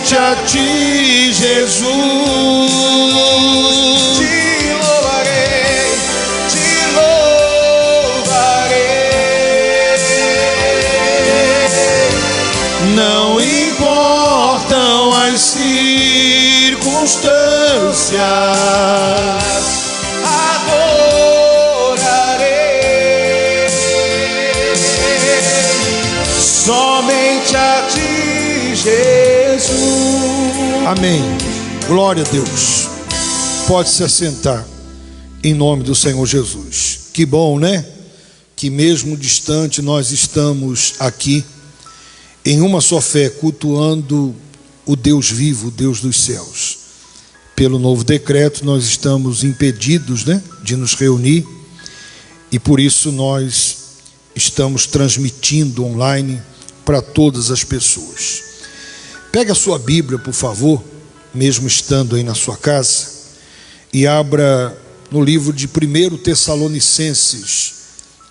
somente a ti, Jesus. Te louvarei, te louvarei. Não importam as circunstâncias, adorarei somente a ti, Jesus. amém. Glória a Deus. Pode se assentar em nome do Senhor Jesus. Que bom, né? Que mesmo distante nós estamos aqui em uma só fé, cultuando o Deus vivo, o Deus dos céus. Pelo novo decreto nós estamos impedidos, né, de nos reunir, e por isso nós estamos transmitindo online para todas as pessoas. Pegue a sua Bíblia, por favor, mesmo estando aí na sua casa, e abra no livro de 1 Tessalonicenses,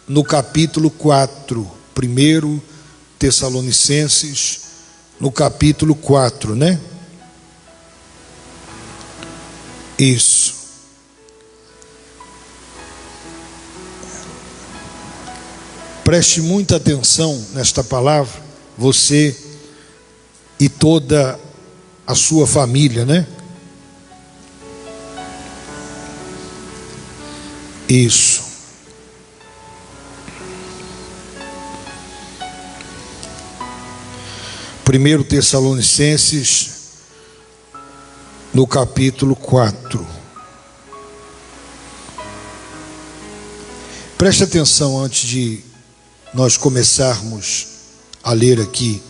no capítulo 4. 1 Tessalonicenses, no capítulo 4, né? Isso. Preste muita atenção nesta palavra, você e toda a sua família, né? Isso. Primeiro Tessalonicenses, no capítulo 4. Preste atenção antes de nós começarmos a ler aqui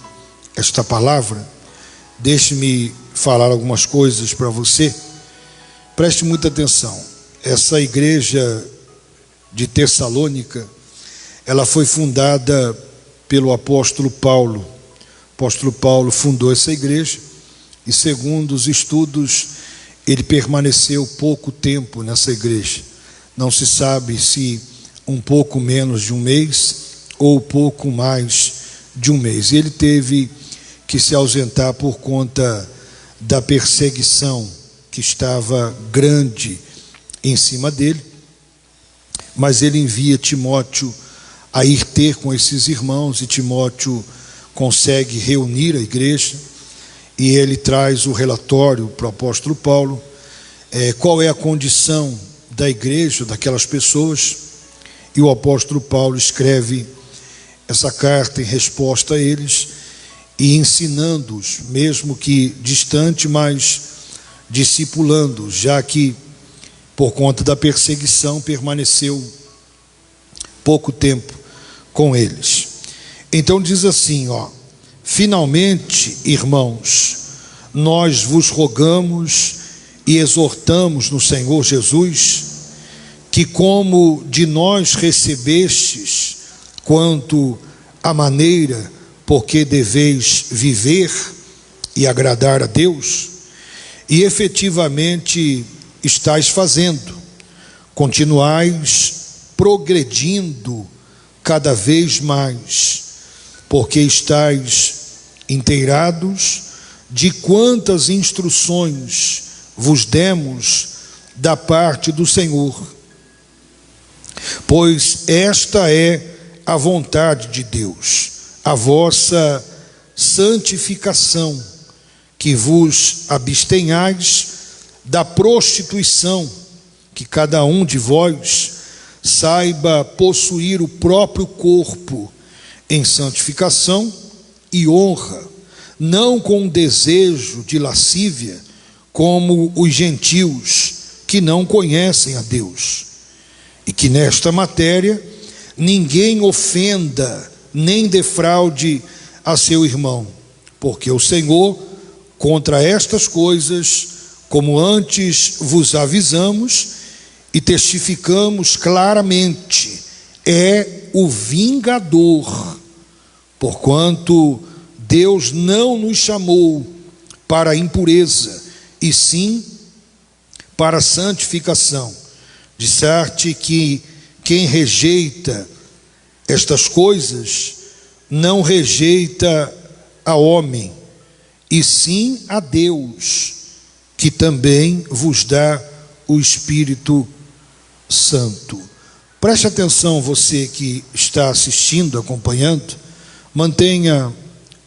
esta palavra. Deixe-me falar algumas coisas para você. Preste muita atenção. Essa igreja de Tessalônica, ela foi fundada pelo apóstolo Paulo. O apóstolo Paulo fundou essa igreja e, segundo os estudos, ele permaneceu pouco tempo nessa igreja. Não se sabe se um pouco menos de um mês ou pouco mais de um mês. Ele teve que se ausentar por conta da perseguição que estava grande em cima dele, mas ele envia Timóteo a ir ter com esses irmãos, e Timóteo consegue reunir a igreja, e ele traz o relatório para o apóstolo Paulo, qual é a condição da igreja, daquelas pessoas, e o apóstolo Paulo escreve essa carta em resposta a eles, e ensinando-os, mesmo que distante, mas discipulando-os, já que por conta da perseguição permaneceu pouco tempo com eles. Então diz assim, finalmente, irmãos, nós vos rogamos e exortamos no Senhor Jesus, que como de nós recebestes, quanto à maneira por que deveis viver e agradar a Deus, e efetivamente estáis fazendo, continuais progredindo cada vez mais, porque estáis inteirados de quantas instruções vos demos da parte do Senhor, pois esta é a vontade de Deus, a vossa santificação, que vos abstenhais da prostituição, que cada um de vós saiba possuir o próprio corpo em santificação e honra, não com desejo de lascívia, como os gentios que não conhecem a Deus, e que nesta matéria ninguém ofenda nem defraude a seu irmão, porque o Senhor, contra estas coisas, como antes vos avisamos e testificamos claramente, é o vingador, porquanto Deus não nos chamou para a impureza, e sim para a santificação. Disseste que quem rejeita estas coisas não rejeita a homem, e sim a Deus, que também vos dá o Espírito Santo. Preste atenção, você que está assistindo, acompanhando, mantenha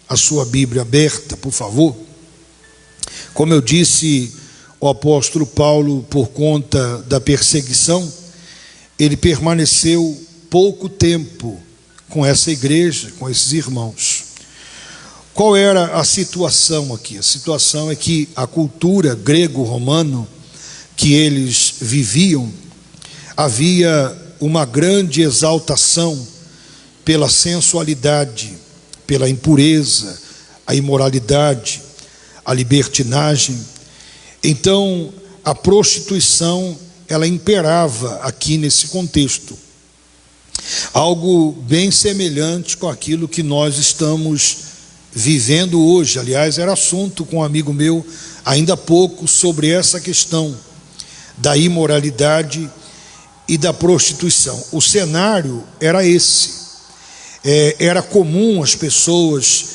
a sua Bíblia aberta, por favor. Como eu disse, o apóstolo Paulo, por conta da perseguição, ele permaneceu pouco tempo com essa igreja, com esses irmãos. Qual era a situação aqui? A situação é que a cultura grego-romana que eles viviam, havia uma grande exaltação pela sensualidade, pela impureza, a imoralidade, a libertinagem. Então, a prostituição, ela imperava aqui nesse contexto. Algo bem semelhante com aquilo que nós estamos vivendo hoje. Aliás, era assunto com um amigo meu ainda há pouco sobre essa questão da imoralidade e da prostituição. O cenário era esse. Era comum as pessoas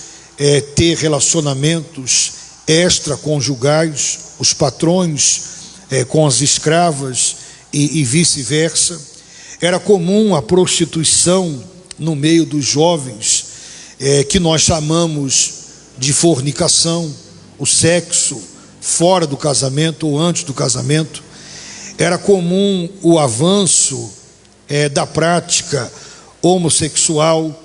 ter relacionamentos extraconjugais, os patrões com as escravas e vice-versa. Era comum a prostituição no meio dos jovens, que nós chamamos de fornicação, o sexo fora do casamento ou antes do casamento. Era comum o avanço da prática homossexual.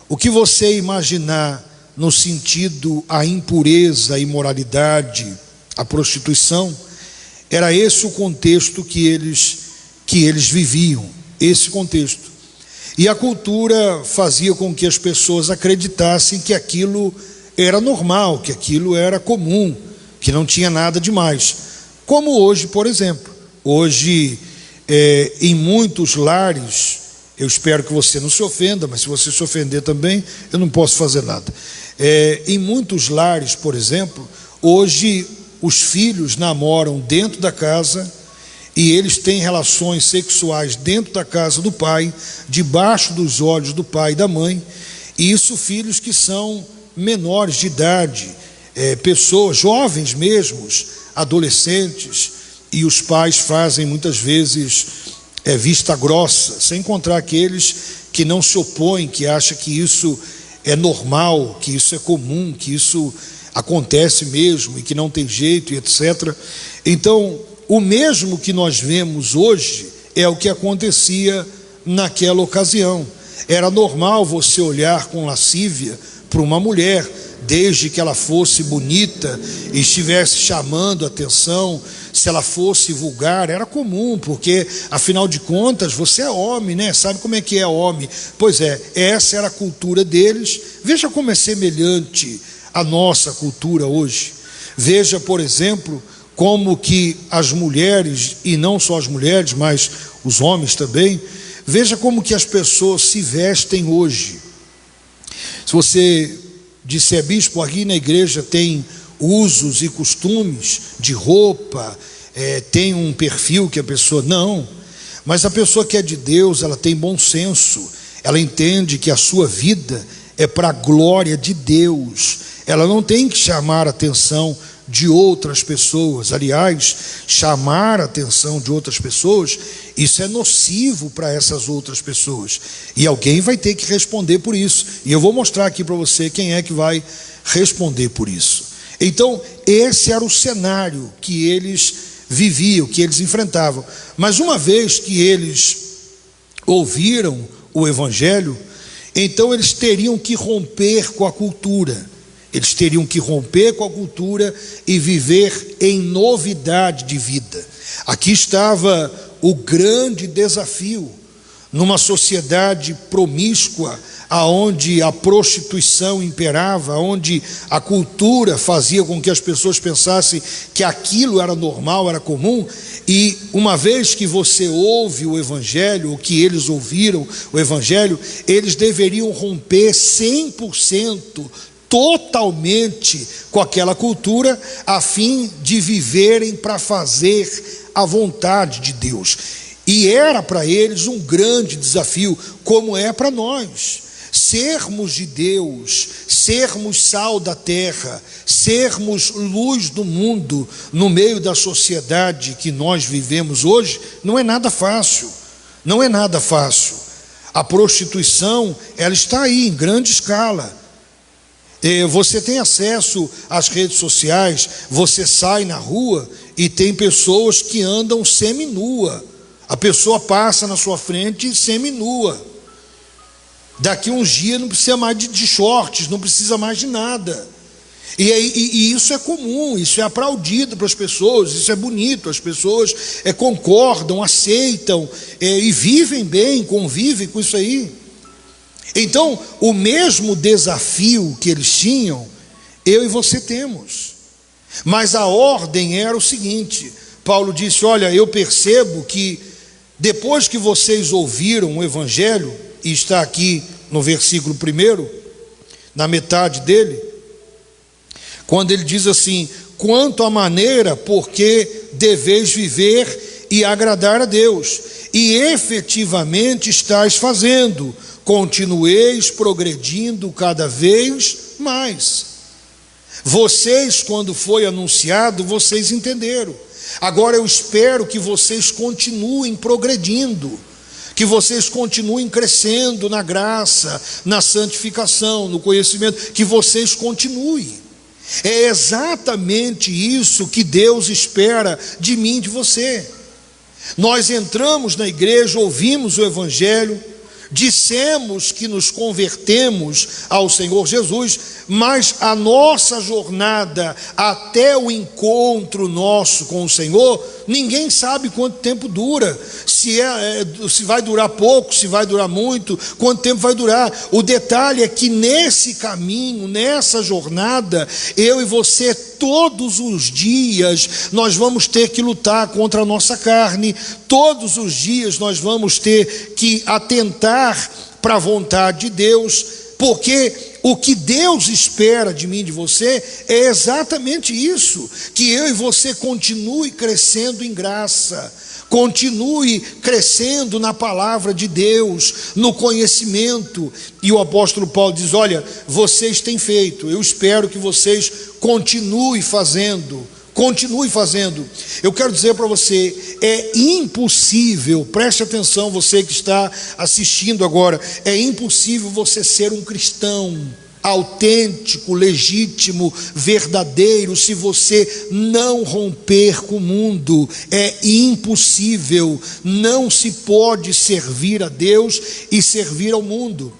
O que você imaginar no sentido a impureza, a imoralidade, a prostituição, era esse o contexto que eles viviam, esse contexto. E a cultura fazia com que as pessoas acreditassem que aquilo era normal, que aquilo era comum, que não tinha nada demais. Como hoje, por exemplo. Hoje, em muitos lares, eu espero que você não se ofenda, mas se você se ofender também, eu não posso fazer nada. Em muitos lares, por exemplo, hoje os filhos namoram dentro da casa e eles têm relações sexuais dentro da casa do pai, debaixo dos olhos do pai e da mãe, e isso filhos que são menores de idade, pessoas jovens mesmos, adolescentes, e os pais fazem muitas vezes vista grossa, sem encontrar aqueles que não se opõem, que acham que isso é normal, que isso é comum, que isso acontece mesmo e que não tem jeito e etc. Então, o mesmo que nós vemos hoje é o que acontecia naquela ocasião. Era normal você olhar com lascívia para uma mulher, desde que ela fosse bonita e estivesse chamando a atenção. Se ela fosse vulgar, era comum, porque afinal de contas você é homem, né? Sabe como é que é homem? Pois essa era a cultura deles. Veja como é semelhante à nossa cultura hoje. Veja, por exemplo, como que as mulheres, e não só as mulheres, mas os homens também, veja como que as pessoas se vestem hoje. Se você disser, bispo, aqui na igreja tem usos e costumes de roupa, tem um perfil que a pessoa... Não, mas a pessoa que é de Deus, ela tem bom senso, ela entende que a sua vida é para a glória de Deus, ela não tem que chamar a atenção de outras pessoas. Aliás, chamar a atenção de outras pessoas, isso é nocivo para essas outras pessoas, e alguém vai ter que responder por isso, e eu vou mostrar aqui para você quem é que vai responder por isso. Então, esse era o cenário que eles viviam, que eles enfrentavam. Mas uma vez que eles ouviram o Evangelho, então eles teriam que romper com a cultura. Eles teriam que romper com a cultura e viver em novidade de vida. Aqui estava o grande desafio, numa sociedade promíscua, aonde a prostituição imperava, onde a cultura fazia com que as pessoas pensassem que aquilo era normal, era comum. E uma vez que você ouve o Evangelho, ou que eles ouviram o Evangelho, eles deveriam romper 100%, totalmente com aquela cultura, a fim de viverem para fazer a vontade de Deus. E era para eles um grande desafio, como é para nós. sermos de Deus, sermos sal da terra, sermos luz do mundo no meio da sociedade que nós vivemos hoje, não é nada fácil, não é nada fácil. A prostituição, ela está aí em grande escala. Você tem acesso às redes sociais, você sai na rua e tem pessoas que andam seminua. A pessoa passa na sua frente seminua. Daqui uns dias não precisa mais de shorts, não precisa mais de nada. E isso é comum, isso é aplaudido para as pessoas, isso é bonito, as pessoas concordam, aceitam e vivem bem, convivem com isso aí. Então, o mesmo desafio que eles tinham, eu e você temos. Mas a ordem era o seguinte: Paulo disse, olha, eu percebo que depois que vocês ouviram o Evangelho, e está aqui no versículo 1, na metade dele, quando ele diz assim: quanto à maneira porque deveis viver e agradar a Deus, e efetivamente estáis fazendo, continueis progredindo cada vez mais. Vocês, quando foi anunciado, vocês entenderam. Agora eu espero que vocês continuem progredindo, que vocês continuem crescendo na graça, na santificação, no conhecimento, que vocês continuem. É exatamente isso que Deus espera de mim e de você. Nós entramos na igreja, ouvimos o Evangelho, dissemos que nos convertemos ao Senhor Jesus, mas a nossa jornada até o encontro nosso com o Senhor, ninguém sabe quanto tempo dura, se vai durar pouco, se vai durar muito, quanto tempo vai durar. O detalhe é que nesse caminho, nessa jornada, eu e você, todos os dias, nós vamos ter que lutar contra a nossa carne, todos os dias nós vamos ter que atentar para a vontade de Deus, porque o que Deus espera de mim e de você é exatamente isso, que eu e você continue crescendo em graça, continue crescendo na palavra de Deus, no conhecimento. E o apóstolo Paulo diz, olha, vocês têm feito, eu espero que vocês continuem fazendo. Continue fazendo. Eu quero dizer para você, é impossível, preste atenção você que está assistindo agora, é impossível você ser um cristão autêntico, legítimo, verdadeiro, se você não romper com o mundo. É impossível, não se pode servir a Deus e servir ao mundo.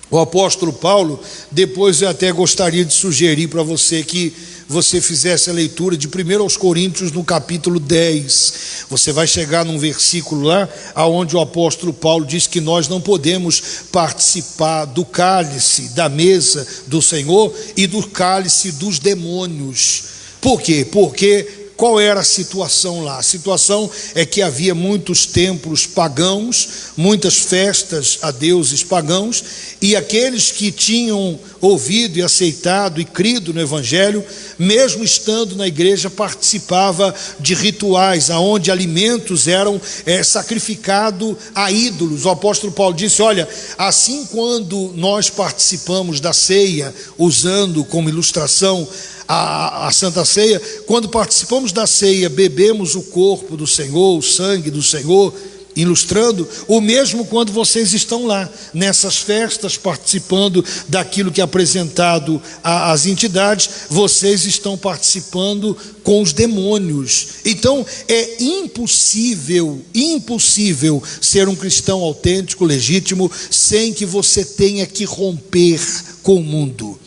O apóstolo Paulo, depois eu até gostaria de sugerir para você que você fizesse a leitura de 1 aos Coríntios no capítulo 10, você vai chegar num versículo lá, onde o apóstolo Paulo diz que nós não podemos participar do cálice, da mesa do Senhor e do cálice dos demônios. Por quê? Porque qual era a situação lá? A situação é que havia muitos templos pagãos, muitas festas a deuses pagãos, e aqueles que tinham ouvido e aceitado e crido no Evangelho, mesmo estando na igreja, participava de rituais, onde alimentos eram sacrificados a ídolos. O apóstolo Paulo disse, olha, assim quando nós participamos da ceia, usando como ilustração a Santa Ceia, quando participamos da ceia, bebemos o corpo do Senhor, o sangue do Senhor, ilustrando, o mesmo quando vocês estão lá, nessas festas, participando daquilo que é apresentado às entidades, vocês estão participando com os demônios. Então, é impossível ser um cristão autêntico, legítimo, sem que você tenha que romper com o mundo.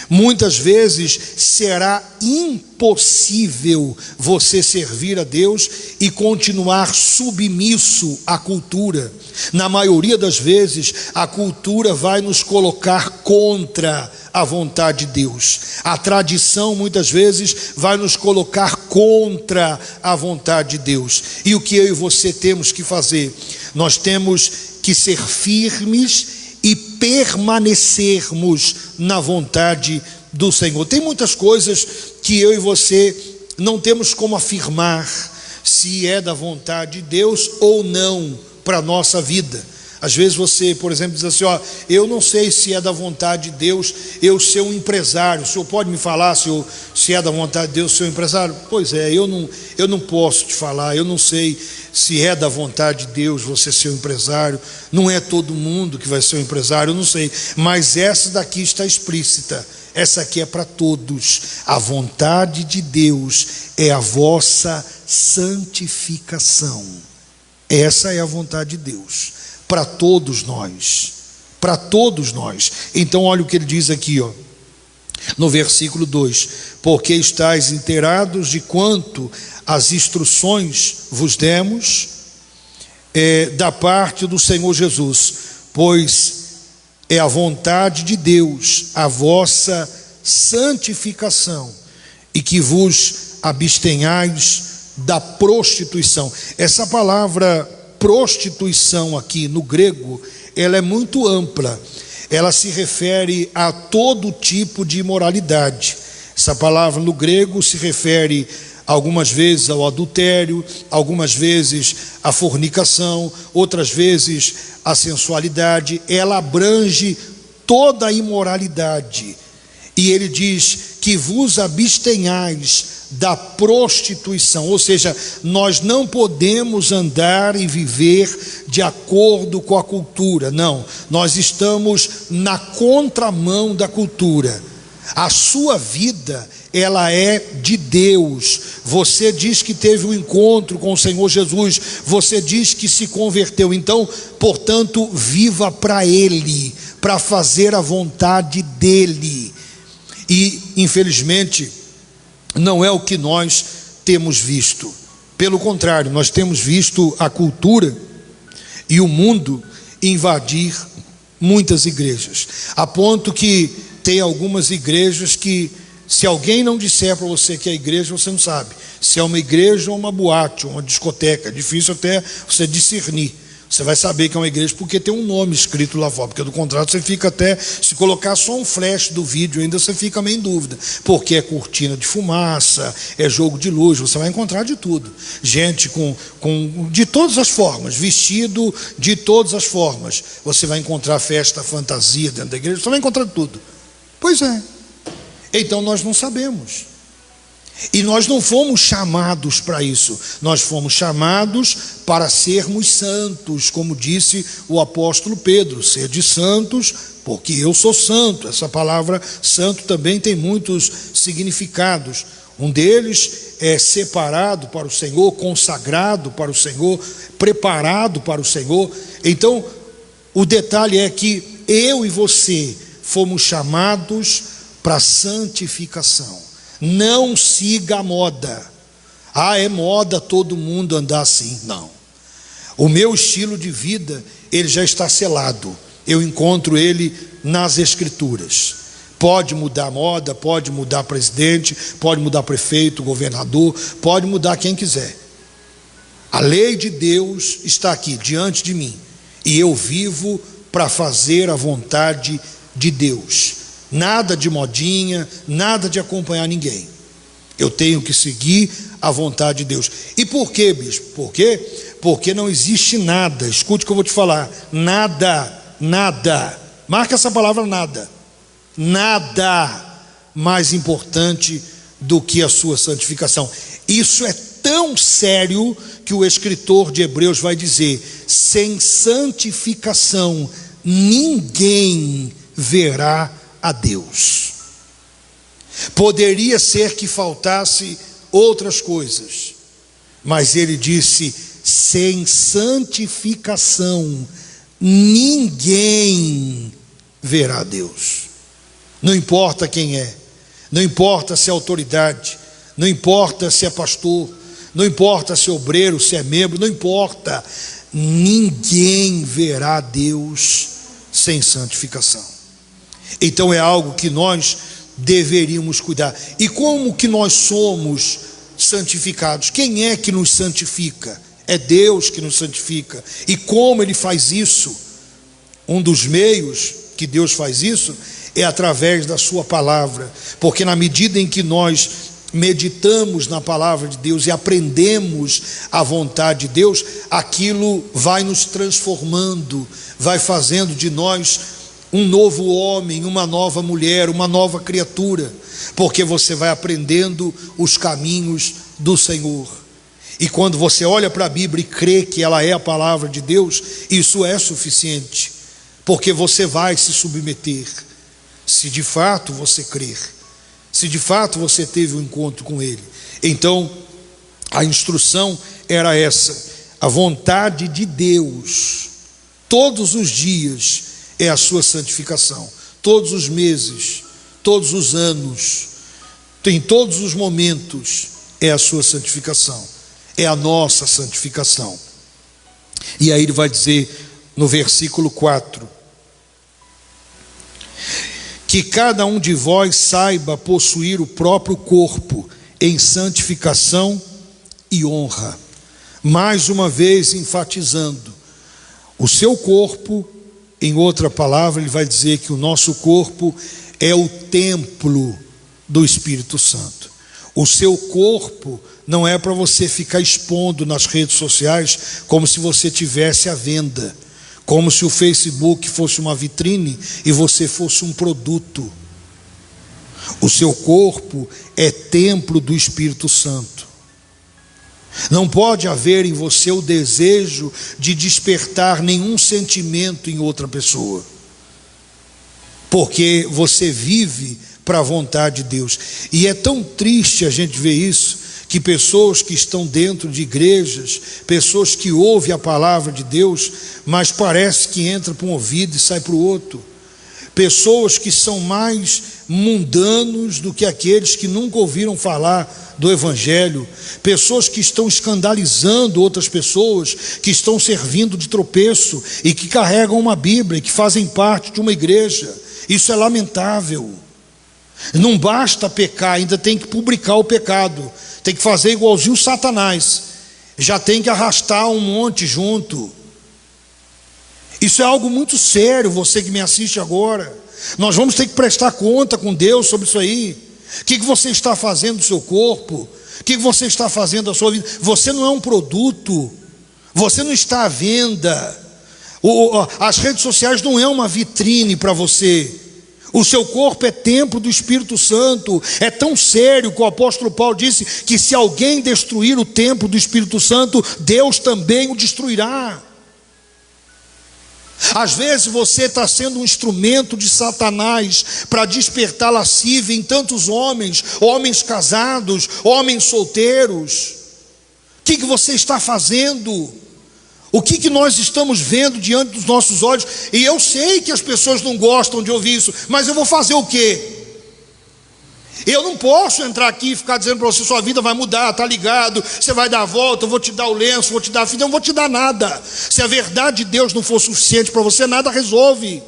Muitas vezes será impossível você servir a Deus e continuar submisso à cultura. Na maioria das vezes, a cultura vai nos colocar contra a vontade de Deus. A tradição, muitas vezes, vai nos colocar contra a vontade de Deus. E o que eu e você temos que fazer? Nós temos que ser firmes e permanecermos na vontade do Senhor. Tem muitas coisas que eu e você não temos como afirmar se é da vontade de Deus ou não para a nossa vida. Às vezes você, por exemplo, diz assim, eu não sei se é da vontade de Deus eu ser um empresário. O senhor pode me falar se é da vontade de Deus ser um empresário? Pois é, eu não posso te falar, eu não sei se é da vontade de Deus você ser um empresário. Não é todo mundo que vai ser um empresário, eu não sei. Mas essa daqui está explícita, essa aqui é para todos. A vontade de Deus é a vossa santificação. Essa é a vontade de Deus para todos nós, para todos nós. Então olha o que ele diz aqui, no versículo 2: porque estáis inteirados de quanto as instruções vos demos da parte do Senhor Jesus, pois é a vontade de Deus a vossa santificação, e que vos abstenhais da prostituição. Essa palavra prostituição aqui no grego, ela é muito ampla. Ela se refere a todo tipo de imoralidade. Essa palavra no grego se refere algumas vezes ao adultério, algumas vezes à fornicação, outras vezes à sensualidade. Ela abrange toda a imoralidade. E ele diz que vos abstenhais da prostituição, ou seja, nós não podemos andar e viver de acordo com a cultura, não, nós estamos na contramão da cultura. A sua vida, ela é de Deus. Você diz que teve um encontro com o Senhor Jesus, você diz que se converteu, então, portanto, viva para Ele, para fazer a vontade dEle. E, infelizmente, não é o que nós temos visto. Pelo contrário, nós temos visto a cultura e o mundo invadir muitas igrejas, a ponto que tem algumas igrejas que, se alguém não disser para você que é igreja, você não sabe se é uma igreja ou uma boate, ou uma discoteca. É difícil até você discernir. Você vai saber que é uma igreja porque tem um nome escrito lá fora, porque do contrário você fica até, se colocar só um flash do vídeo ainda, você fica meio em dúvida, porque é cortina de fumaça, é jogo de luz, você vai encontrar de tudo, gente de todas as formas, vestido de todas as formas, você vai encontrar festa, fantasia dentro da igreja, você vai encontrar tudo. Pois é, então nós não sabemos. E nós não fomos chamados para isso, nós fomos chamados para sermos santos, como disse o apóstolo Pedro: sede santos, porque eu sou santo. Essa palavra santo também tem muitos significados. Um deles é separado para o Senhor, consagrado para o Senhor, preparado para o Senhor. Então, o detalhe é que eu e você fomos chamados para a santificação. Não siga a moda. É moda todo mundo andar assim. Não. O meu estilo de vida, ele já está selado. Eu encontro ele nas Escrituras. Pode mudar a moda, pode mudar presidente, pode mudar prefeito, governador, pode mudar quem quiser. A lei de Deus está aqui diante de mim, e eu vivo para fazer a vontade de Deus. Nada de modinha, nada de acompanhar ninguém. Eu tenho que seguir a vontade de Deus. E por quê, bispo? Por quê? Porque não existe nada, escute o que eu vou te falar, nada, marca essa palavra nada mais importante do que a sua santificação. Isso é tão sério que o escritor de Hebreus vai dizer: sem santificação ninguém verá a Deus. Poderia ser que faltasse outras coisas, mas ele disse: sem santificação ninguém verá a Deus. Não importa quem é, não importa se é autoridade, não importa se é pastor, não importa se é obreiro, se é membro, não importa, ninguém verá a Deus sem santificação. Então é algo que nós deveríamos cuidar. E como que nós somos santificados? Quem é que nos santifica? É Deus que nos santifica. E como Ele faz isso? Um dos meios que Deus faz isso é através da sua palavra, porque na medida em que nós meditamos na palavra de Deus e aprendemos a vontade de Deus, aquilo vai nos transformando, vai fazendo de nós um novo homem, uma nova mulher, uma nova criatura, porque você vai aprendendo os caminhos do Senhor. E quando você olha para a Bíblia e crê que ela é a palavra de Deus, isso é suficiente, porque você vai se submeter, se de fato você crer, se de fato você teve um encontro com Ele. Então, a instrução era essa: a vontade de Deus, todos os dias, é a sua santificação. Todos os meses, todos os anos, em todos os momentos, é a sua santificação, é a nossa santificação. E aí ele vai dizer no versículo 4: que cada um de vós saiba possuir o próprio corpo em santificação e honra. Mais uma vez enfatizando, o seu corpo, em outra palavra, ele vai dizer que o nosso corpo é o templo do Espírito Santo. O seu corpo não é para você ficar expondo nas redes sociais como se você tivesse à venda, como se o Facebook fosse uma vitrine e você fosse um produto. O seu corpo é templo do Espírito Santo. Não pode haver em você o desejo de despertar nenhum sentimento em outra pessoa, porque você vive para a vontade de Deus. E é tão triste a gente ver isso, que pessoas que estão dentro de igrejas, pessoas que ouvem a palavra de Deus, mas parece que entra para um ouvido e sai para o outro. Pessoas que são mais mundanos do que aqueles que nunca ouviram falar do Evangelho. Pessoas que estão escandalizando outras pessoas, que estão servindo de tropeço e que carregam uma Bíblia e que fazem parte de uma igreja. Isso é lamentável. Não basta pecar, ainda tem que publicar o pecado. Tem que fazer igualzinho Satanás. Já tem que arrastar um monte junto. Isso é algo muito sério, você que me assiste agora. Nós vamos ter que prestar conta com Deus sobre isso aí. O que você está fazendo do seu corpo? O que você está fazendo da sua vida? Você não é um produto. Você não está à venda. As redes sociais não é uma vitrine para você. O seu corpo é templo do Espírito Santo. É tão sério que o apóstolo Paulo disse que se alguém destruir o templo do Espírito Santo, Deus também o destruirá. Às vezes você está sendo um instrumento de Satanás para despertar lascívia em tantos homens, homens casados, homens solteiros. O que você está fazendo? O que nós estamos vendo diante dos nossos olhos? E eu sei que as pessoas não gostam de ouvir isso, mas eu vou fazer o quê? Eu não posso entrar aqui e ficar dizendo para você: sua vida vai mudar, está ligado, você vai dar a volta, eu vou te dar o lenço, vou te dar a fita. Eu não vou te dar nada. Se a verdade de Deus não for suficiente para você, nada resolve.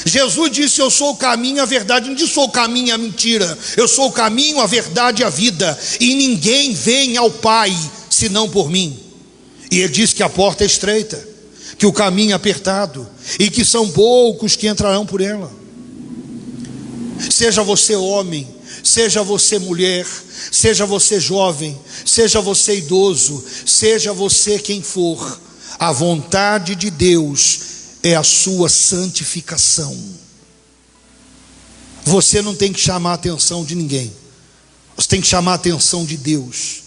Jesus disse: eu sou o caminho, a verdade. Não disse: sou o caminho e a mentira. Eu sou o caminho, a verdade e a vida, e ninguém vem ao Pai senão por mim. E ele disse que a porta é estreita, que o caminho é apertado, e que são poucos que entrarão por ela. Seja você homem, seja você mulher, seja você jovem, seja você idoso, seja você quem for, a vontade de Deus é a sua santificação. Você não tem que chamar a atenção de ninguém, você tem que chamar a atenção de Deus.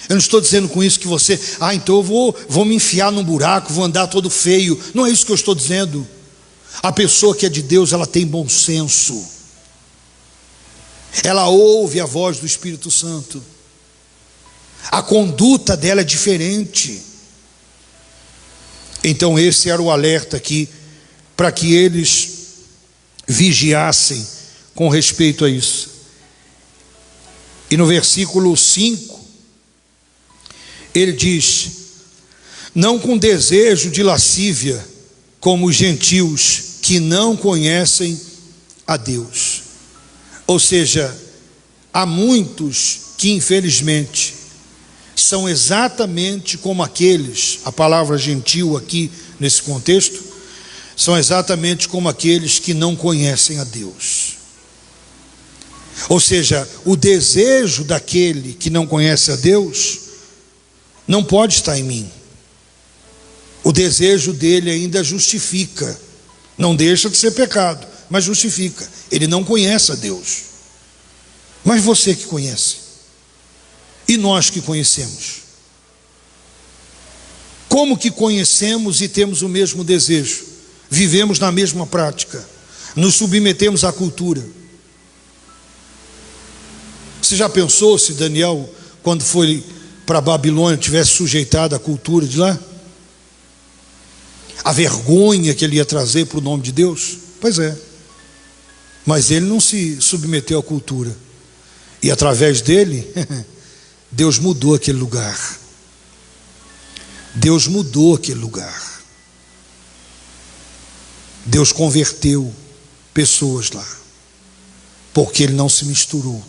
Eu não estou dizendo com isso que você, então eu vou me enfiar num buraco, vou andar todo feio. Não é isso que eu estou dizendo. A pessoa que é de Deus, ela tem bom senso. Ela ouve a voz do Espírito Santo. A conduta dela é diferente. Então esse era o alerta aqui, para que eles vigiassem com respeito a isso. E no versículo 5, ele diz: não com desejo de lascívia, como os gentios que não conhecem a Deus. Ou seja, há muitos que infelizmente são exatamente como aqueles, a palavra gentil aqui nesse contexto, são exatamente como aqueles que não conhecem a Deus. Ou seja, o desejo daquele que não conhece a Deus não pode estar em mim. O desejo dele ainda justifica, não deixa de ser pecado, mas justifica. Ele não conhece a Deus. Mas você que conhece, e nós que conhecemos, como que conhecemos e temos o mesmo desejo? Vivemos na mesma prática, nos submetemos à cultura. Você já pensou se Daniel, quando foi para a Babilônia, tivesse sujeitado à cultura de lá? A vergonha que ele ia trazer para o nome de Deus? Pois é. Mas ele não se submeteu à cultura. E através dele, Deus mudou aquele lugar. Deus mudou aquele lugar. Deus converteu pessoas lá. Porque ele não se misturou.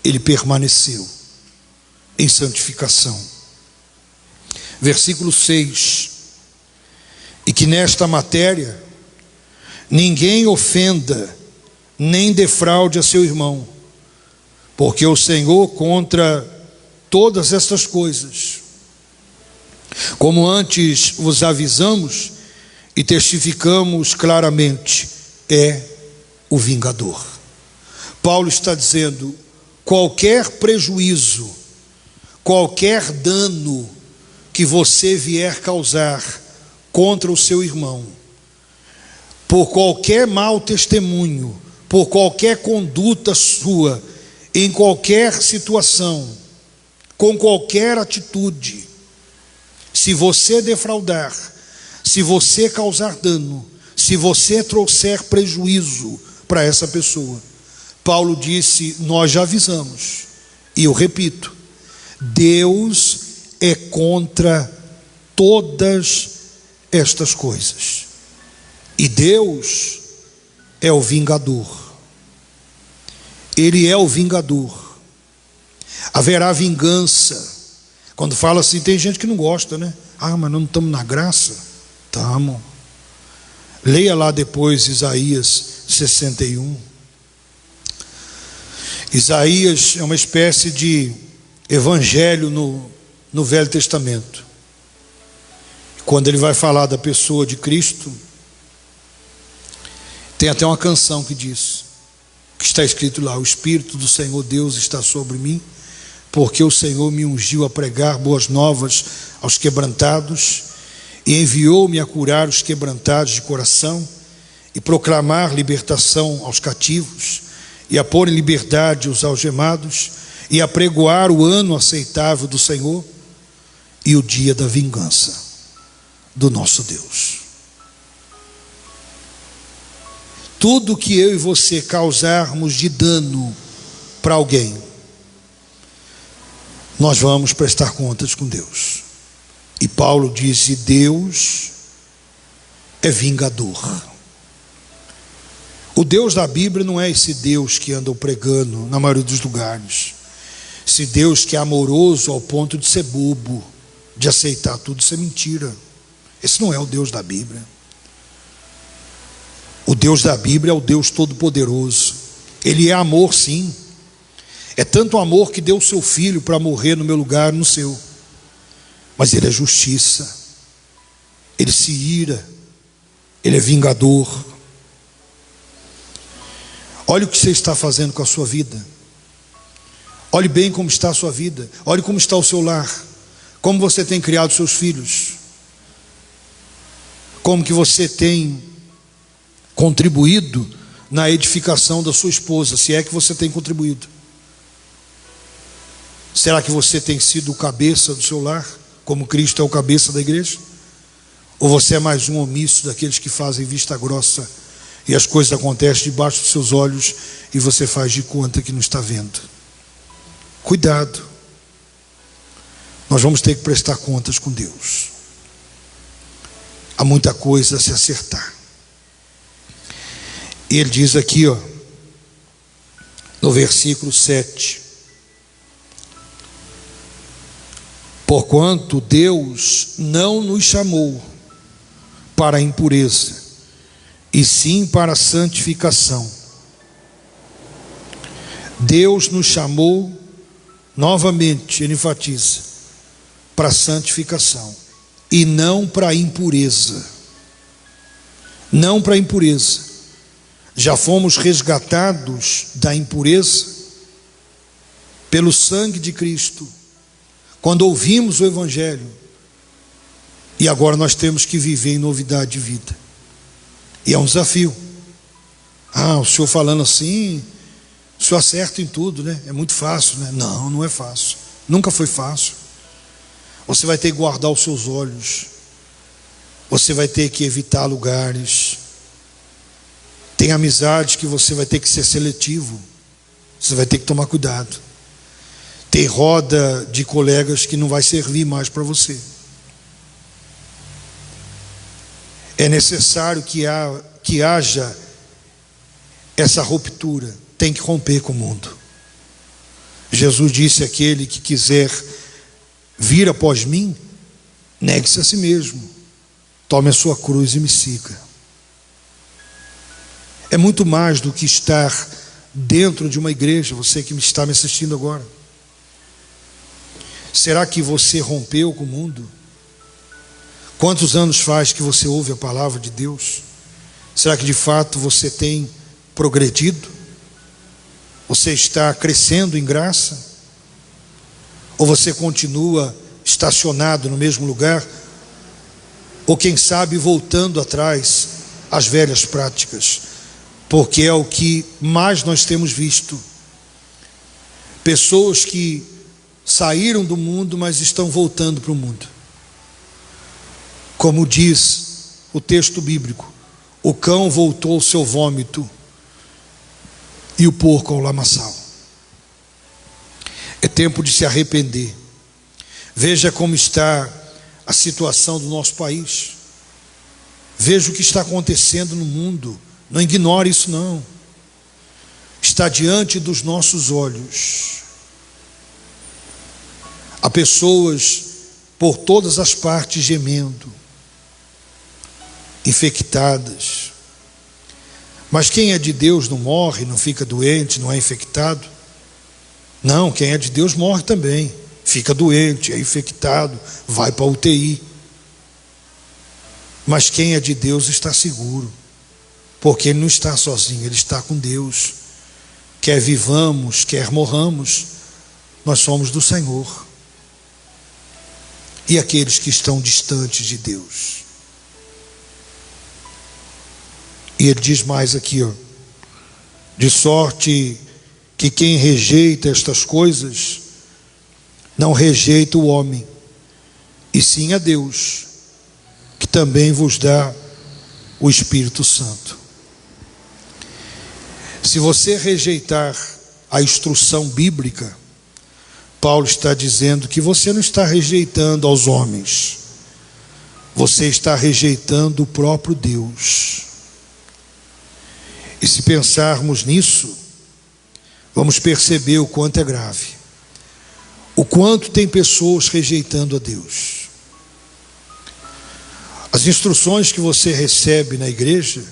Ele permaneceu em santificação. Versículo 6. E que nesta matéria ninguém ofenda nem defraude a seu irmão, porque o Senhor contra todas estas coisas, como antes vos avisamos e testificamos claramente, é o vingador. Paulo está dizendo: qualquer prejuízo, qualquer dano que você vier causar contra o seu irmão, por qualquer mau testemunho, por qualquer conduta sua, em qualquer situação, com qualquer atitude, se você defraudar, se você causar dano, se você trouxer prejuízo para essa pessoa, Paulo disse: nós já avisamos, e eu repito, Deus é contra todas estas coisas, e Deus é o vingador. Ele é o vingador. Haverá vingança. Quando fala assim, tem gente que não gosta, né? Ah, mas não estamos na graça? Estamos. Leia lá depois Isaías 61. Isaías é uma espécie de evangelho no Velho Testamento. Quando ele vai falar da pessoa de Cristo, tem até uma canção que diz, que está escrito lá: o Espírito do Senhor Deus está sobre mim, porque o Senhor me ungiu a pregar boas novas aos quebrantados, e enviou-me a curar os quebrantados de coração, e proclamar libertação aos cativos, e a pôr em liberdade os algemados, e a pregoar o ano aceitável do Senhor, e o dia da vingança do nosso Deus. Tudo que eu e você causarmos de dano para alguém, nós vamos prestar contas com Deus. E Paulo disse: Deus é vingador. O Deus da Bíblia não é esse Deus que andam pregando na maioria dos lugares, esse Deus que é amoroso ao ponto de ser bobo, de aceitar tudo. Isso é mentira. Esse não é o Deus da Bíblia. O Deus da Bíblia é o Deus Todo-Poderoso. Ele é amor, sim. É tanto amor que deu o seu filho para morrer no meu lugar, no seu. Mas ele é justiça. Ele se ira. Ele é vingador. Olhe o que você está fazendo com a sua vida. Olhe bem como está a sua vida. Olhe como está o seu lar. Como você tem criado seus filhos. Como que você tem contribuído na edificação da sua esposa, se é que você tem contribuído. Será que você tem sido o cabeça do seu lar, como Cristo é o cabeça da igreja? Ou você é mais um omisso daqueles que fazem vista grossa e as coisas acontecem debaixo dos seus olhos e você faz de conta que não está vendo? Cuidado. Nós vamos ter que prestar contas com Deus. Há muita coisa a se acertar. E ele diz aqui, no versículo 7: porquanto Deus não nos chamou para a impureza, e sim para a santificação. Deus nos chamou, novamente, ele enfatiza, para santificação e não para impureza. Não para impureza. Já fomos resgatados da impureza pelo sangue de Cristo, quando ouvimos o Evangelho, e agora nós temos que viver em novidade de vida, e é um desafio. O senhor falando assim, o senhor acerta em tudo, né? É muito fácil, né? Não, não é fácil, nunca foi fácil. Você vai ter que guardar os seus olhos, você vai ter que evitar lugares, tem amizades que você vai ter que ser seletivo, você vai ter que tomar cuidado. Tem roda de colegas que não vai servir mais para você. É necessário que haja essa ruptura, tem que romper com o mundo. Jesus disse: aquele que quiser vir após mim, negue-se a si mesmo, tome a sua cruz e me siga. É muito mais do que estar dentro de uma igreja. Você que está me assistindo agora, será que você rompeu com o mundo? Quantos anos faz que você ouve a palavra de Deus? Será que de fato você tem progredido? Você está crescendo em graça? Ou você continua estacionado no mesmo lugar? Ou quem sabe voltando atrás às velhas práticas? Porque é o que mais nós temos visto. Pessoas que saíram do mundo, mas estão voltando para o mundo. Como diz o texto bíblico, o cão voltou ao seu vômito e o porco ao lamaçal. É tempo de se arrepender. Veja como está a situação do nosso país. Veja o que está acontecendo no mundo. Não ignore isso não. Está diante dos nossos olhos. Há pessoas por todas as partes gemendo, infectadas. Mas quem é de Deus não morre, não fica doente, não é infectado. Não, quem é de Deus morre também, fica doente, é infectado, vai para a UTI. Mas quem é de Deus está seguro, porque ele não está sozinho, ele está com Deus. Quer vivamos, quer morramos, nós somos do Senhor. E aqueles que estão distantes de Deus? E ele diz mais aqui, de sorte que quem rejeita estas coisas, não rejeita o homem, e sim a Deus, que também vos dá o Espírito Santo. Se você rejeitar a instrução bíblica, Paulo está dizendo que você não está rejeitando aos homens, você está rejeitando o próprio Deus. E se pensarmos nisso, vamos perceber o quanto é grave, o quanto tem pessoas rejeitando a Deus. As instruções que você recebe na igreja,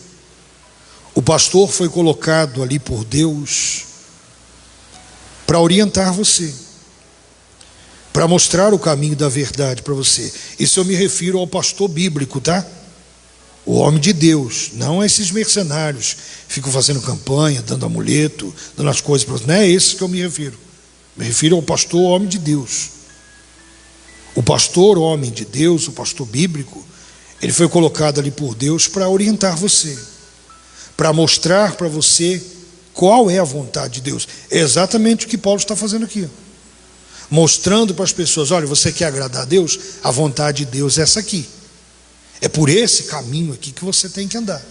o pastor foi colocado ali por Deus para orientar você, para mostrar o caminho da verdade para você. Isso eu me refiro ao pastor bíblico, tá? O homem de Deus, não a esses mercenários que ficam fazendo campanha, dando amuleto, dando as coisas para você. Não é esse que eu me refiro. Me refiro ao pastor homem de Deus. O pastor homem de Deus, o pastor bíblico, ele foi colocado ali por Deus para orientar você, para mostrar para você qual é a vontade de Deus. É exatamente o que Paulo está fazendo aqui, mostrando para as pessoas: olha, você quer agradar a Deus? A vontade de Deus é essa aqui. É por esse caminho aqui que você tem que andar.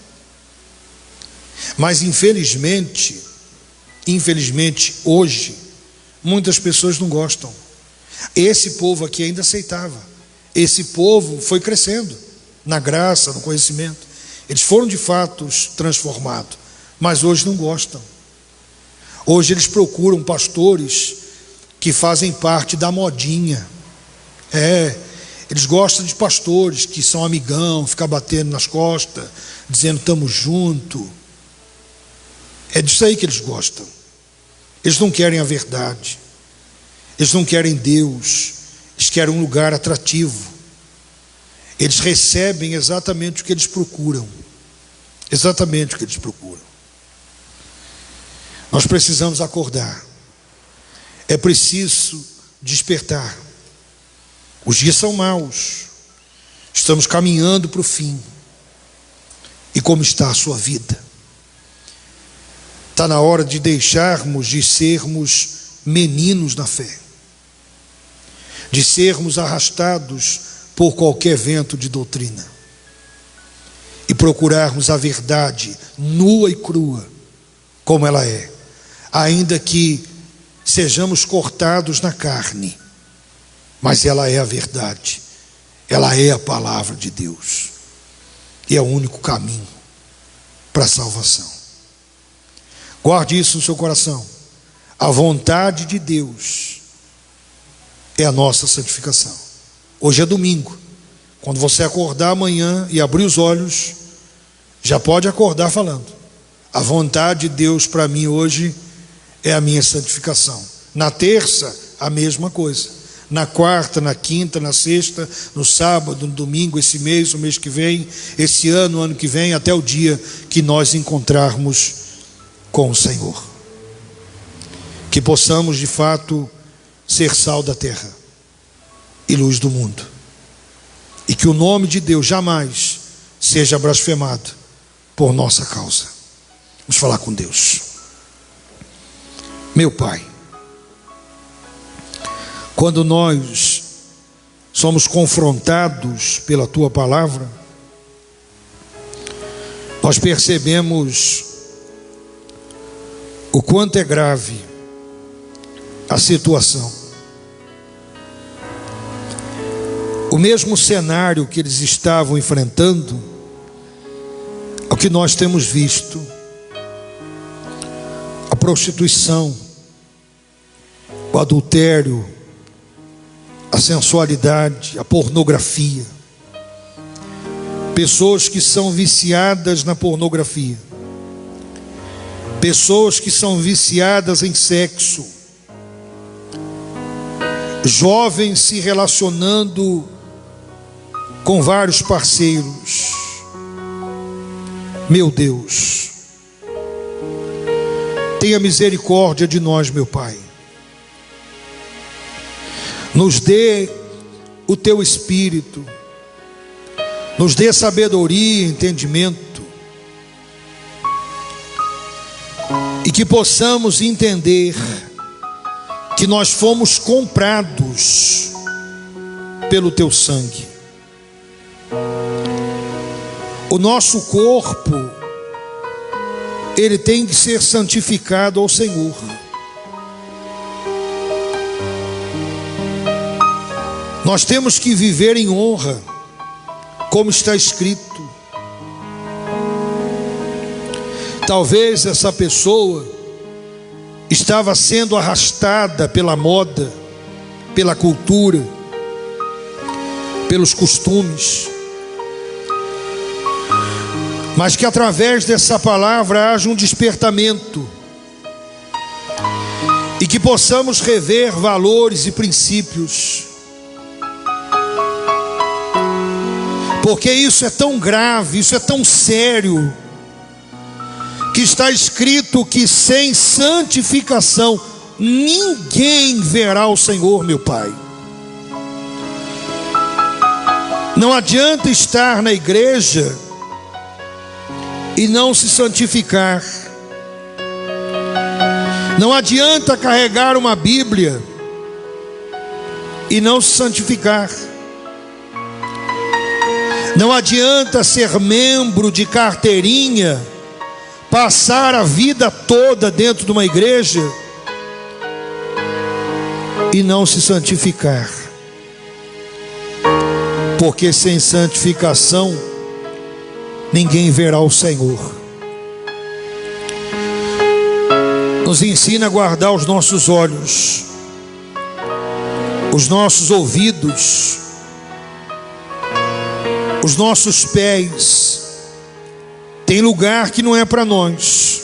Mas infelizmente hoje, muitas pessoas não gostam. Esse povo aqui ainda aceitava. Esse povo foi crescendo na graça, no conhecimento. Eles foram de fato transformados, mas hoje não gostam. Hoje eles procuram pastores que fazem parte da modinha. Eles gostam de pastores que são amigão, ficam batendo nas costas, dizendo estamos juntos. É disso aí que eles gostam. Eles não querem a verdade. Eles não querem Deus. Eles querem um lugar atrativo. Eles recebem exatamente o que eles procuram. Exatamente o que eles procuram. Nós precisamos acordar. É preciso despertar. Os dias são maus. Estamos caminhando para o fim. E como está a sua vida? Está na hora de deixarmos de sermos meninos na fé, de sermos arrastados por qualquer vento de doutrina e procurarmos a verdade nua e crua como ela é, ainda que sejamos cortados na carne, mas ela é a verdade, ela é a palavra de Deus e é o único caminho para a salvação. Guarde isso no seu coração. A vontade de Deus é a nossa santificação. Hoje é domingo. Quando você acordar amanhã e abrir os olhos, já pode acordar falando: a vontade de Deus para mim hoje é a minha santificação. Na terça, a mesma coisa. Na quarta, na quinta, na sexta, no sábado, no domingo, esse mês, o mês que vem, esse ano, o ano que vem, até o dia que nós encontrarmos com o Senhor. Que possamos de fato ser sal da terra e luz do mundo, e que o nome de Deus jamais seja blasfemado por nossa causa. Vamos falar com Deus. Meu Pai, quando nós somos confrontados pela Tua palavra, nós percebemos o quanto é grave a situação. O mesmo cenário que eles estavam enfrentando é o que nós temos visto: a prostituição, o adultério, a sensualidade, a pornografia. Pessoas que são viciadas na pornografia, pessoas que são viciadas em sexo, jovens se relacionando com vários parceiros. Meu Deus, tenha misericórdia de nós, meu Pai. Nos dê o Teu Espírito, nos dê sabedoria e entendimento, e que possamos entender que nós fomos comprados pelo Teu sangue. O nosso corpo, ele tem que ser santificado ao Senhor. Nós temos que viver em honra, como está escrito. Talvez essa pessoa estava sendo arrastada pela moda, pela cultura, pelos costumes, mas que através dessa palavra haja um despertamento e que possamos rever valores e princípios, porque isso é tão grave, isso é tão sério, que está escrito que sem santificação ninguém verá o Senhor, meu Pai. Não adianta estar na igreja e não se santificar. Não adianta carregar uma Bíblia e não se santificar. Não adianta ser membro de carteirinha, passar a vida toda dentro de uma igreja e não se santificar. Porque sem santificação ninguém verá o Senhor. Nos ensina a guardar os nossos olhos, os nossos ouvidos, os nossos pés. Tem lugar que não é para nós,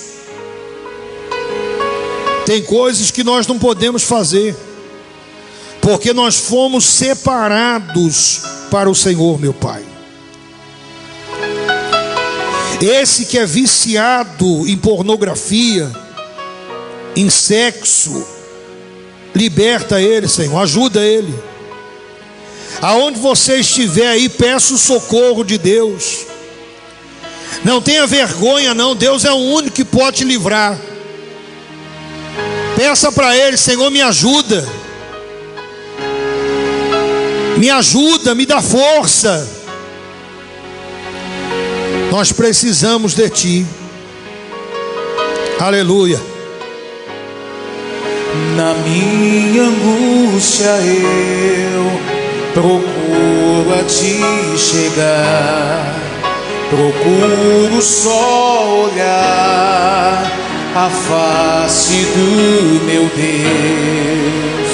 Tem coisas que nós não podemos fazer, porque nós fomos separados para o Senhor, meu Pai. Esse que é viciado em pornografia, em sexo, liberta ele, Senhor, ajuda ele. Aonde você estiver aí, peça o socorro de Deus. Não tenha vergonha não, Deus é o único que pode te livrar. Peça para Ele: Senhor, me ajuda, me dá força. Nós precisamos de Ti. Aleluia. Na minha angústia eu procuro a Ti chegar, procuro só olhar a face do meu Deus.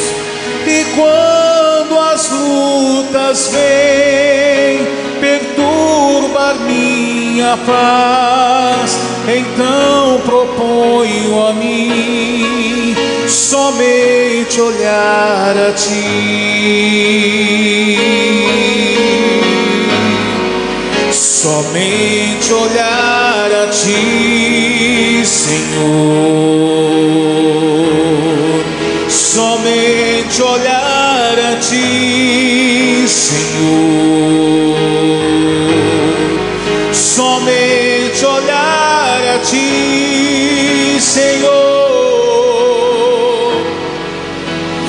E quando as lutas vêm perturbar minha paz, então proponho a mim somente olhar a Ti, somente olhar a Ti, Senhor, somente olhar a Ti, Senhor, somente olhar a Ti, Senhor,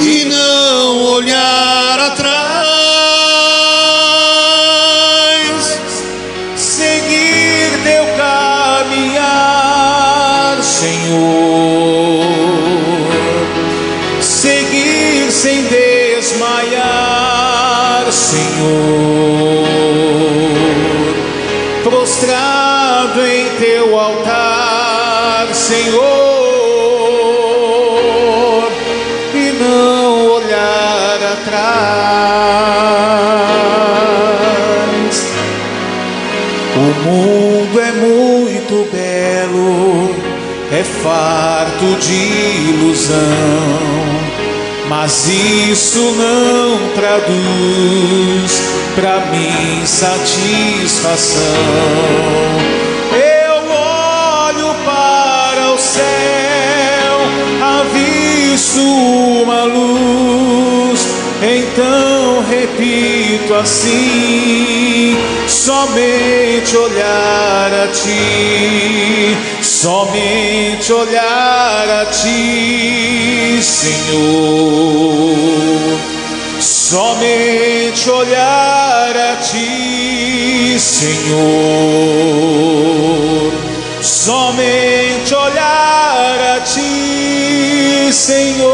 e não olhar atrás, seguir Teu caminhar, Senhor, seguir sem desmaiar, Senhor, prostrado em Teu altar, Senhor, e não olhar atrás. O mundo é muito belo, é farto de ilusão, mas isso não traduz pra mim satisfação. Eu olho para o céu, avisto uma luz, então repito assim: somente olhar a Ti, somente olhar a Ti, Senhor, somente olhar a Ti, Senhor, somente olhar a Ti, Senhor,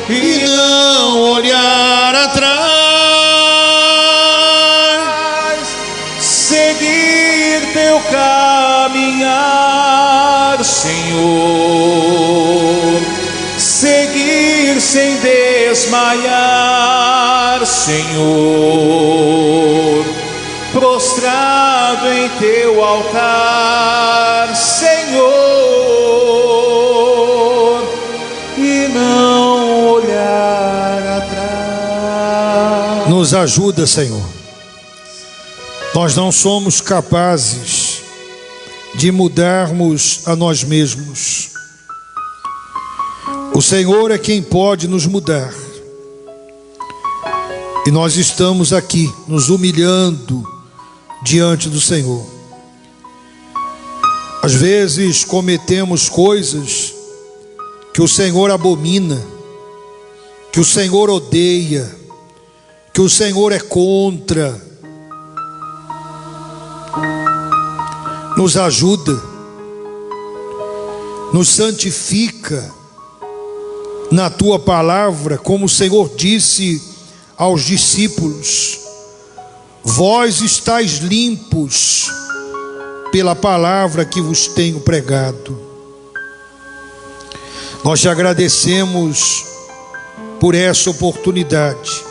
e não olhar atrás, seguir Teu caminhar, Senhor, seguir sem desmaiar, Senhor, prostrado em Teu altar, Senhor, e não olhar atrás. Nos ajuda, Senhor. Nós não somos capazes de mudarmos a nós mesmos. O Senhor é quem pode nos mudar. E nós estamos aqui nos humilhando diante do Senhor. Às vezes cometemos coisas que o Senhor abomina, que o Senhor odeia, que o Senhor é contra. Nos ajuda, nos santifica na Tua palavra, como o Senhor disse aos discípulos: vós estáis limpos pela palavra que vos tenho pregado. Nós te agradecemos por essa oportunidade,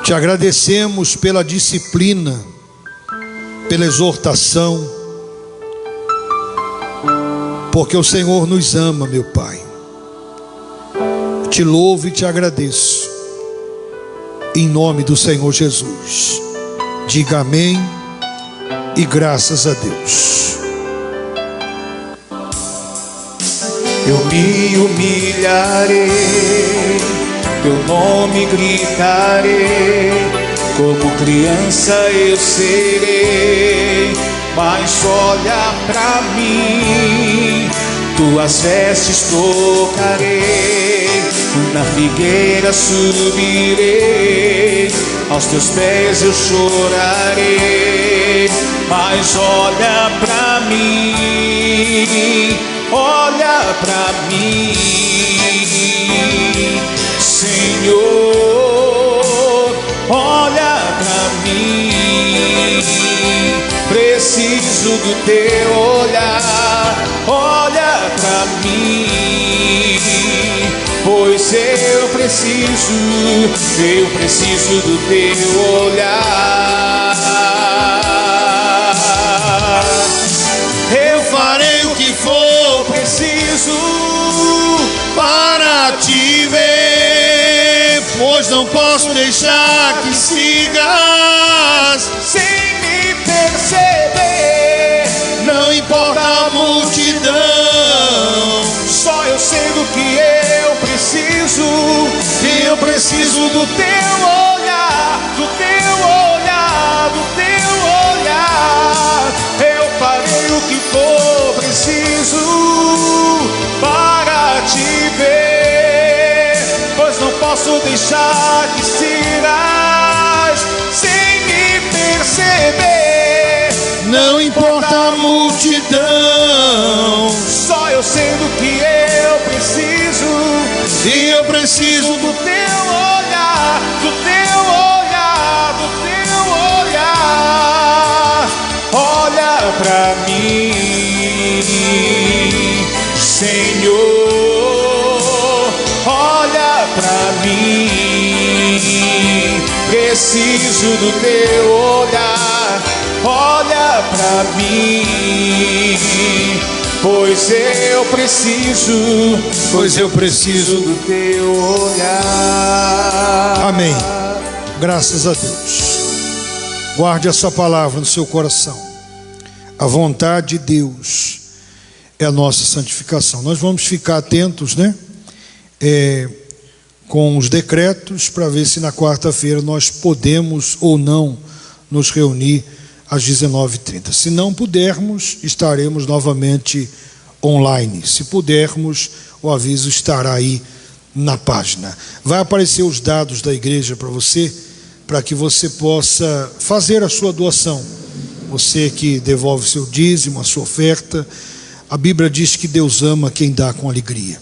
te agradecemos pela disciplina, pela exortação, porque o Senhor nos ama, meu Pai. Te louvo e te agradeço, em nome do Senhor Jesus. Diga amém e graças a Deus. Eu me humilharei, teu nome gritarei, como criança eu serei, mas olha pra mim, tuas vestes tocarei, na figueira subirei, aos teus pés eu chorarei, mas olha pra mim, olha pra mim, Senhor, olha pra mim, preciso do teu olhar, olha pra mim, pois eu preciso do teu olhar. Eu farei o que for preciso para te ver, pois não posso deixar que sigas sem me perceber. Não importa a multidão, só eu sei do que eu preciso. E eu preciso do teu olhar, do teu olhar, do teu olhar. Eu farei o que for preciso para te ver, pois não posso deixar que sigas sem me perceber. Não importa a multidão, só eu sei do que eu preciso. E eu preciso do teu olhar, do teu olhar, do teu olhar. Olha pra mim, Senhor, olha pra mim, preciso do teu olhar, olha pra mim, pois eu preciso do teu olhar. Amém. Graças a Deus. Guarde essa palavra no seu coração. A vontade de Deus é a nossa santificação. Nós vamos ficar atentos, né? Com os decretos, para ver se na quarta-feira nós podemos ou não nos reunir às 19h30. Se não pudermos, estaremos novamente online. Se pudermos, o aviso estará aí na página. Vai aparecer os dados da igreja para você, para que você possa fazer a sua doação. Você que devolve seu dízimo, a sua oferta. A Bíblia diz que Deus ama quem dá com alegria.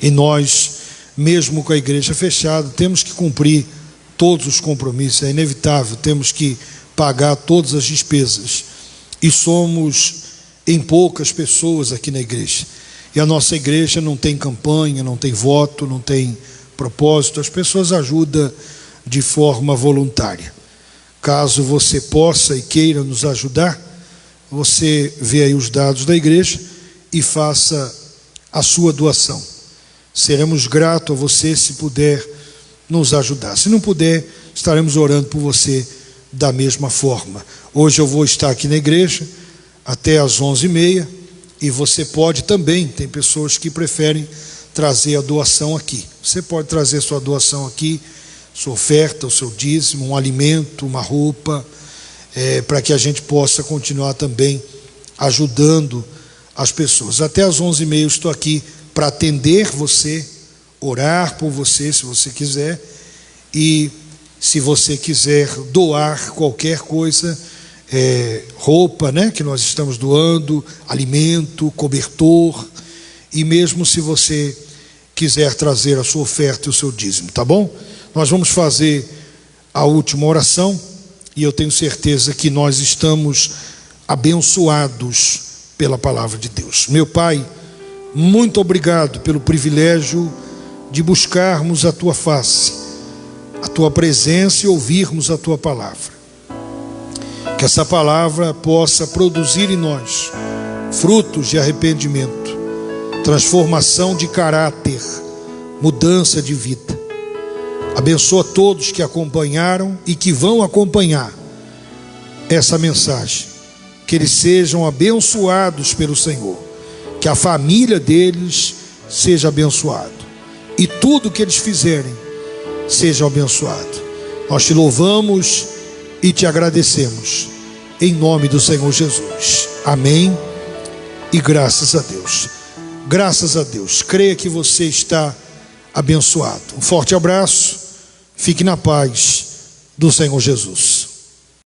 E nós, mesmo com a igreja fechada, temos que cumprir todos os compromissos. É inevitável, temos que pagar todas as despesas. E somos em poucas pessoas aqui na igreja. E a nossa igreja não tem campanha, não tem voto, não tem propósito. As pessoas ajudam de forma voluntária. Caso você possa e queira nos ajudar, você vê aí os dados da igreja e faça a sua doação. Seremos gratos a você se puder nos ajudar. Se não puder, estaremos orando por você da mesma forma. Hoje eu vou estar aqui na igreja até às 11h30 e você pode também, tem pessoas que preferem trazer a doação aqui. Você pode trazer sua doação aqui, sua oferta, o seu dízimo, um alimento, uma roupa, para que a gente possa continuar também ajudando as pessoas. Até às 11h30 eu estou aqui para atender você, orar por você, se você quiser, e se você quiser doar qualquer coisa, roupa, né, que nós estamos doando, alimento, cobertor, e mesmo se você quiser trazer a sua oferta e o seu dízimo, tá bom? Nós vamos fazer a última oração e eu tenho certeza que nós estamos abençoados pela palavra de Deus. Meu Pai, muito obrigado pelo privilégio de buscarmos a Tua face, a Tua presença e ouvirmos a Tua palavra. Que essa palavra possa produzir em nós frutos de arrependimento, transformação de caráter, mudança de vida. Abençoa todos que acompanharam e que vão acompanhar essa mensagem, que eles sejam abençoados pelo Senhor, que a família deles seja abençoada e tudo que eles fizerem seja abençoado. Nós te louvamos e te agradecemos em nome do Senhor Jesus. Amém e graças a Deus. Graças a Deus. Creia que você está abençoado. Um forte abraço. Fique na paz do Senhor Jesus.